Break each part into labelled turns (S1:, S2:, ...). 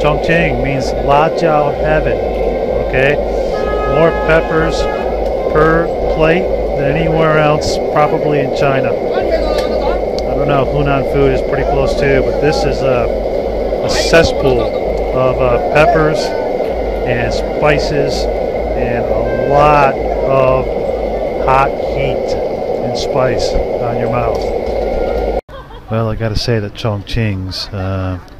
S1: Chongqing means La Jiao heaven. Okay, more peppers per plate than anywhere else, probably in China. I don't know. Hunan food is pretty close too, but this is a cesspool of peppers and spices and a lot of hot heat and spice on your mouth. Well, I gotta say that Chongqing's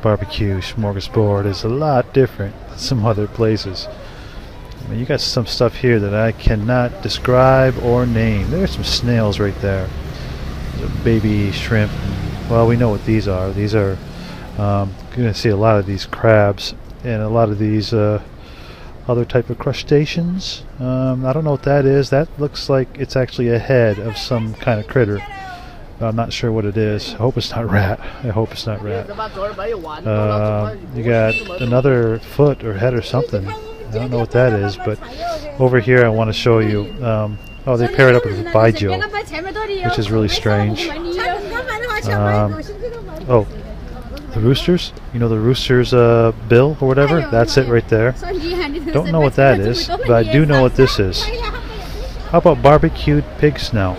S1: barbecue smorgasbord is a lot different than some other places. I mean, you got some stuff here that I cannot describe or name. There's some snails right there. There's a baby shrimp. Well, we know what these are. These are, you're gonna see a lot of these crabs and a lot of these other type of crustaceans. I don't know what that is. That looks like it's actually a head of some kind of critter. I'm not sure what it is. I hope it's not rat. I hope it's not rat. You got another foot or head or something. I don't know what that is, but over here I want to show you. Oh, they pair it up with baijiu, which is really strange. Oh, the roosters. You know the rooster's bill or whatever? That's it right there. Don't know what that is, but I do know what this is. How about barbecued pig snout?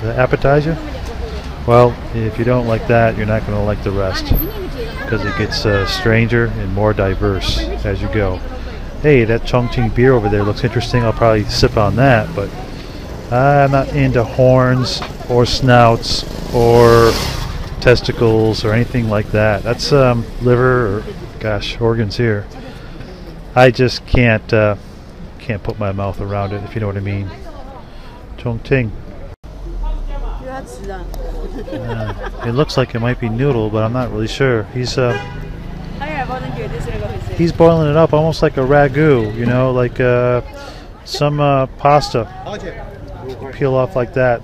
S1: The appetizer? Well, if you don't like that, you're not going to like the rest, because it gets stranger and more diverse as you go. Hey, that Chongqing beer over there looks interesting. I'll probably sip on that, but I'm not into horns or snouts or testicles or anything like that. That's liver or, gosh, organs here. I just can't put my mouth around it, if you know what I mean. Chongqing. It looks like it might be noodle, but I'm not really sure. He's boiling it up almost like a ragu, you know, like some pasta. You peel off like that.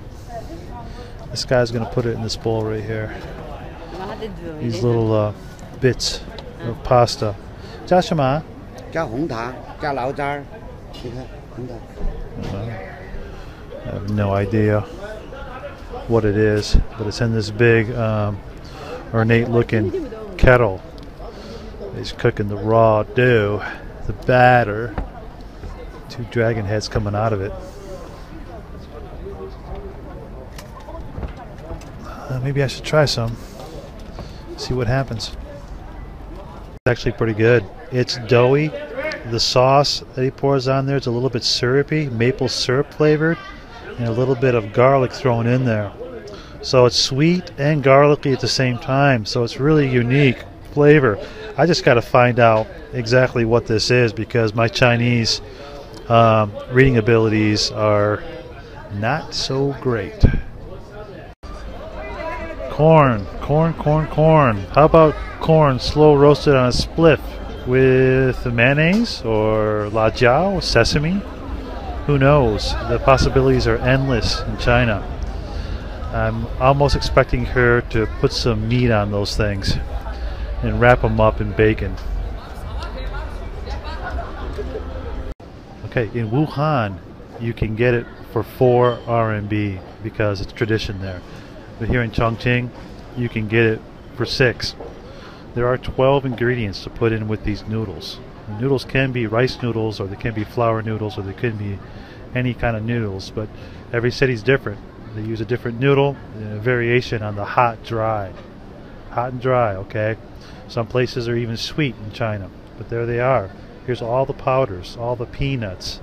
S1: This guy's gonna put it in this bowl right here. These little bits of pasta. 加什么？加红糖，加老渣儿。你看，红糖。I have no idea what it is, but it's in this big ornate looking kettle. He's cooking the raw dough, the batter. Two dragon heads coming out of it. Maybe I should try some, see what happens. It's actually pretty good. It's doughy. The sauce that he pours on there is a little bit syrupy, maple syrup flavored, and a little bit of garlic thrown in there. So it's sweet and garlicky at the same time, so it's really unique flavor. I just got to find out exactly what this is, because my Chinese reading abilities are not so great. Corn. How about corn slow roasted on a spliff with mayonnaise or la jiao, sesame? Who knows? The possibilities are endless in China. I'm almost expecting her to put some meat on those things and wrap them up in bacon. Okay, in Wuhan you can get it for 4 RMB because it's tradition there. But here in Chongqing you can get it for 6. There are 12 ingredients to put in with these noodles. The noodles can be rice noodles, or they can be flour noodles, or they can be any kind of noodles, but every city's different. They use a different noodle, a variation on the hot dry. Hot and dry, okay? Some places are even sweet in China, but there they are. Here's all the powders, all the peanuts,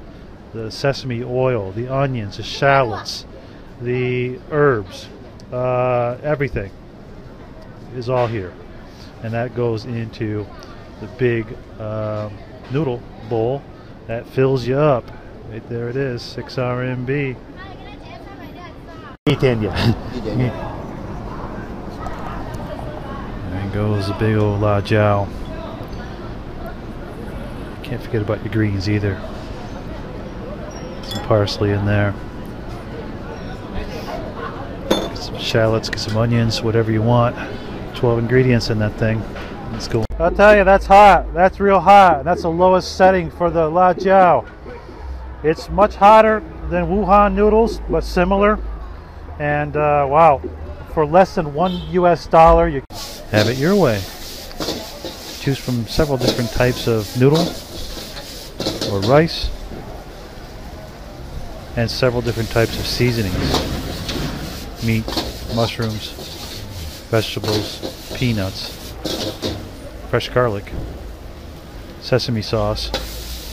S1: the sesame oil, the onions, the shallots, the herbs, everything is all here. And that goes into the big noodle bowl that fills you up. Right there it is, 6 RMB. 一点点. There goes the big old la jiao. Can't forget about your greens either. Some parsley in there. Get some shallots, get some onions, whatever you want. 12 ingredients in that thing. Let's go. I'll tell you, that's hot. That's real hot. That's the lowest setting for the la jiao. It's much hotter than Wuhan noodles, but similar. And wow, for less than $1 US, you have it your way. choose from several different types of noodle or rice and several different types of seasonings. Meat, mushrooms, vegetables, peanuts, fresh garlic, sesame sauce,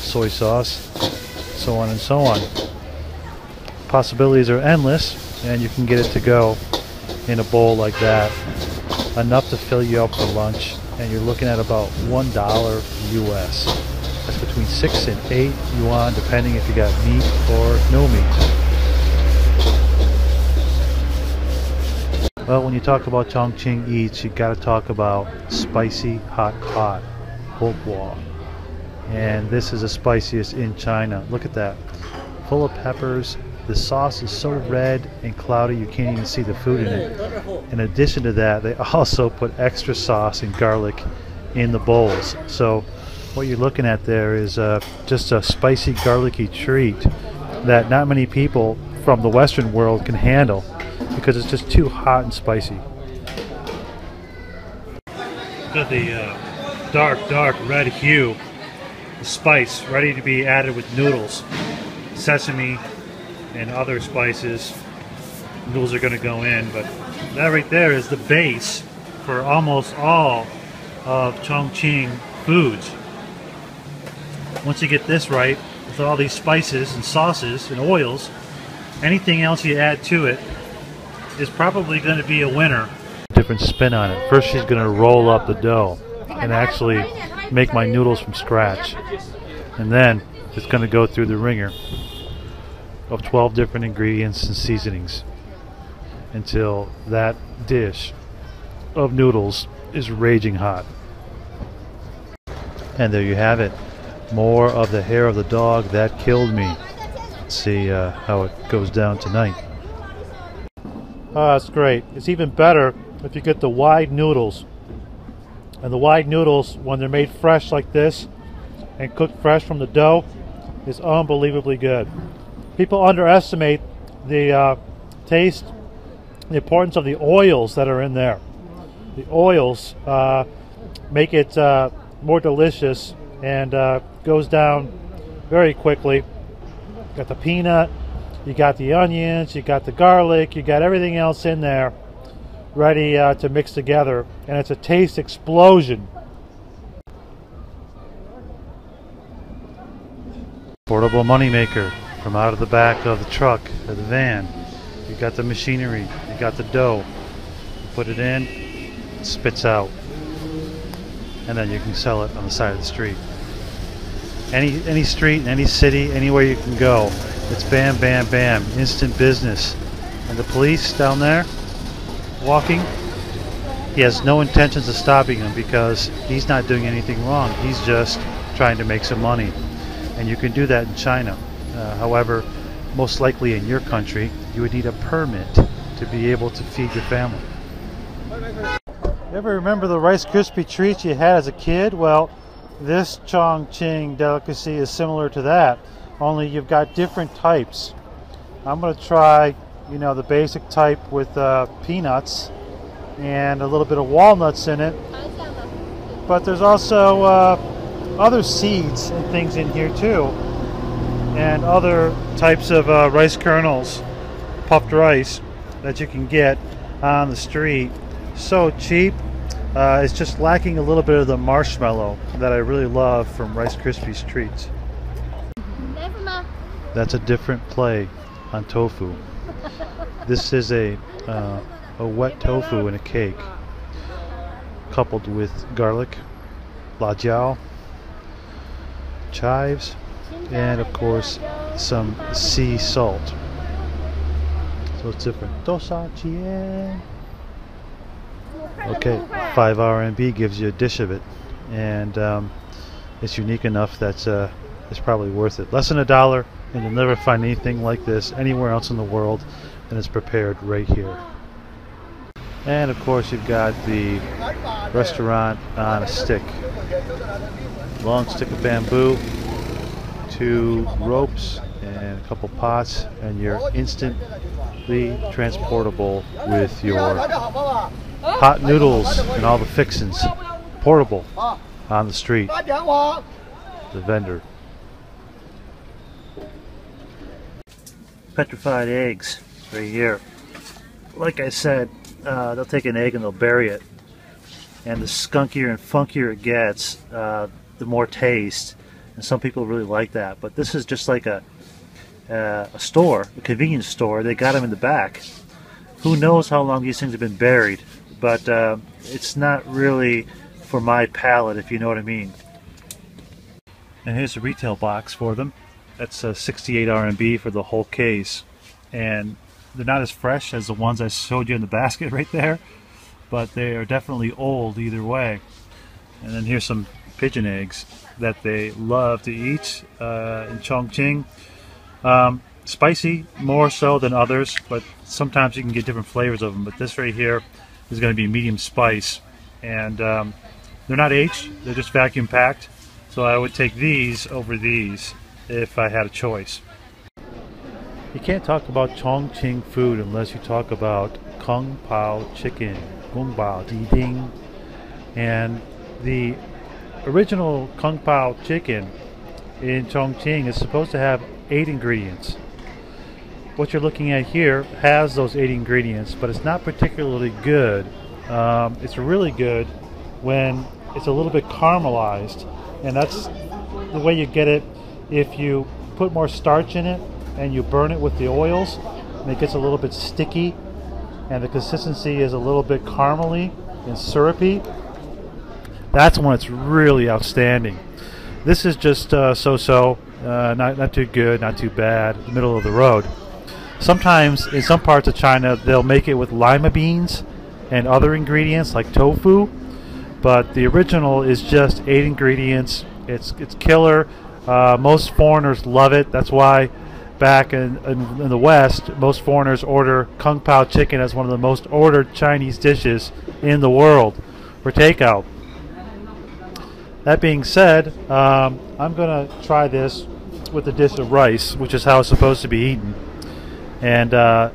S1: soy sauce, so on and so on. Possibilities are endless, and you can get it to go in a bowl like that, enough to fill you up for lunch, and you're looking at about $1 US. That's between 6 and 8 yuan, depending if you got meat or no meat. Well, when you talk about Chongqing eats, you got to talk about spicy hot hotguo. And this is the spiciest in China. Look at that. Full of peppers. The sauce is so red and cloudy you can't even see the food in it. In addition to that, they also put extra sauce and garlic in the bowls. So what you're looking at there is just a spicy garlicky treat that not many people from the Western world can handle because it's just too hot and spicy. Got the dark red hue, the spice ready to be added with noodles, sesame and other spices. Noodles are going to go in, but that right there is the base for almost all of Chongqing foods. Once you get this right, with all these spices and sauces and oils, anything else you add to it is probably going to be a winner. Different spin on it. First she's going to roll up the dough and actually make my noodles from scratch. And then it's going to go through the ringer of 12 different ingredients and seasonings until that dish of noodles is raging hot. And there you have it. More of the hair of the dog that killed me. Let's see how it goes down tonight. Oh, that's great. It's even better if you get the wide noodles. And the wide noodles, when they're made fresh like this and cooked fresh from the dough, is unbelievably good. People underestimate the taste, the importance of the oils that are in there. The oils make it more delicious and goes down very quickly. You got the peanut, you got the onions, you got the garlic, you got everything else in there ready to mix together, and it's a taste explosion. Portable moneymaker from out of the back of the truck or the van. You got the machinery, you got the dough. You put it in, it spits out, and then you can sell it on the side of the street. Any street, any city, anywhere you can go, it's bam, bam, bam, instant business. And the police down there, walking, he has no intentions of stopping him because he's not doing anything wrong. He's just trying to make some money. And you can do that in China. However, most likely in your country, you would need a permit to be able to feed your family. You ever remember the Rice Krispie treats you had as a kid? Well, this Chongqing delicacy is similar to that, only you've got different types. I'm going to try, the basic type with peanuts and a little bit of walnuts in it. But there's also other seeds and things in here too, and other types of rice kernels, puffed rice, that you can get on the street. So cheap. It's just lacking a little bit of the marshmallow that I really love from Rice Krispies treats. That's a different play on tofu. This is a wet tofu in a cake, coupled with garlic, lajiao, chives, and of course some sea salt. So it's different. Dosa jian. Okay, 5 RMB gives you a dish of it, and it's unique enough that it's probably worth it. Less than $1, and you'll never find anything like this anywhere else in the world, and it's prepared right here. And of course you've got the restaurant on a stick. Long stick of bamboo, 2 ropes, and a couple pots, and you're instantly transportable with your hot noodles and all the fixins. Portable. on the street, the vendor. Petrified eggs right here. Like I said, they'll take an egg and they'll bury it. And the skunkier and funkier it gets, the more taste. And some people really like that. But this is just like a store, a convenience store. They got them in the back. Who knows how long these things have been buried. But it's not really for my palate, if you know what I mean. And here's the retail box for them. That's 68 RMB for the whole case. And they're not as fresh as the ones I showed you in the basket right there, but they are definitely old either way. And then here's some pigeon eggs that they love to eat in Chongqing. Spicy more so than others, but sometimes you can get different flavors of them. But this right here is going to be medium spice, and they're not aged, they're just vacuum packed. So I would take these over these if I had a choice. You can't talk about Chongqing food unless you talk about Kung Pao chicken, Kung Pao Ji Ding. And the original Kung Pao chicken in Chongqing is supposed to have 8 ingredients. What you're looking at here has those 8 ingredients, but it's not particularly good. It's really good when it's a little bit caramelized, and that's the way you get it. If you put more starch in it and you burn it with the oils, and it gets a little bit sticky and the consistency is a little bit caramely and syrupy, that's when it's really outstanding. This is just so-so, not too good, not too bad, middle of the road. Sometimes in some parts of China they'll make it with lima beans and other ingredients like tofu, but the original is just 8 ingredients. It's killer. Most foreigners love it. That's why back in the West, most foreigners order Kung Pao chicken as one of the most ordered Chinese dishes in the world for takeout. That being said, I'm going to try this with a dish of rice, which is how it's supposed to be eaten. And a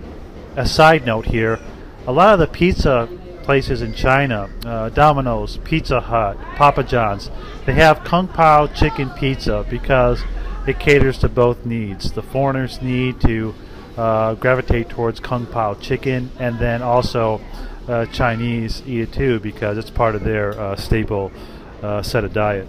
S1: side note here, a lot of the pizza places in China, Domino's, Pizza Hut, Papa John's, they have Kung Pao chicken pizza because it caters to both needs. The foreigners need to gravitate towards Kung Pao chicken, and then also Chinese eat it too because it's part of their staple set of diet.